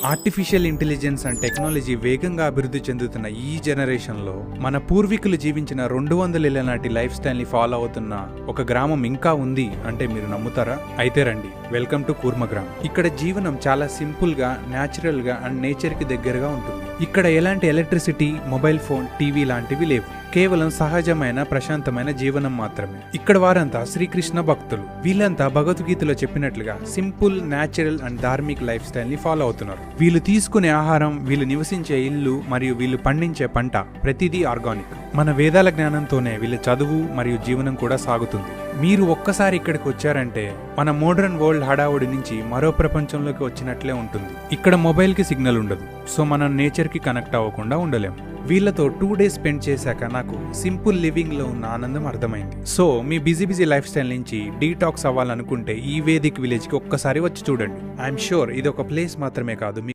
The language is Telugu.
ఆర్టిఫిషియల్ ఇంటెలిజెన్స్ అండ్ టెక్నాలజీ వేగంగా అభివృద్ధి చెందుతున్న ఈ జనరేషన్లో మన పూర్వీకులు జీవించిన 200 ఏళ్ల నాటి లైఫ్ స్టైల్ని ఫాలో అవుతున్న ఒక గ్రామం ఇంకా ఉంది అంటే మీరు నమ్ముతారా? అయితే రండి, వెల్కమ్ టు కూర్మ గ్రామం. ఇక్కడ జీవనం చాలా సింపుల్గా, న్యాచురల్గా అండ్ నేచర్కి దగ్గరగా ఉంటుంది. ఇక్కడ ఎలాంటి ఎలక్ట్రిసిటీ, మొబైల్ ఫోన్, టీవీ లాంటివి లేవు. కేవలం సహజమైన ప్రశాంతమైన జీవనం మాత్రమే. ఇక్కడ వారంతా శ్రీకృష్ణ భక్తులు. వీళ్ళంతా భగవద్గీతలో చెప్పినట్లుగా simple, natural and Dharmik life style ని ఫాలో అవుతున్నారు. వీళ్ళు తీసుకునే ఆహారం, వీళ్ళు నివసించే ఇల్లు మరియు వీళ్ళు పండించే పంట ప్రతిదీ ఆర్గానిక్. మన వేదాల జ్ఞానంతోనే వీళ్ళ చదువు మరియు జీవనం కూడా సాగుతుంది. మీరు ఒక్కసారి ఇక్కడికి వచ్చారంటే మన మోడర్న్ వరల్డ్ హడావుడి నుంచి మరో ప్రపంచంలోకి వచ్చినట్లే ఉంటుంది. ఇక్కడ మొబైల్ కి సిగ్నల్ ఉండదు, సో మనం నేచర్ కి కనెక్ట్ అవ్వకుండా ఉండలేం. వీళ్ళతో 2 days స్పెండ్ చేశాక నాకు సింపుల్ లివింగ్ లో ఉన్న ఆనందం అర్థమైంది. సో మీ బిజీ లైఫ్ స్టైల్ నుంచి డీటాక్స్ అవ్వాలనుకుంటే ఈ వేదిక్ విలేజ్ కి ఒక్కసారి వచ్చి చూడండి. ఐఎమ్ షూర్ ఇది ఒక ప్లేస్ మాత్రమే కాదు,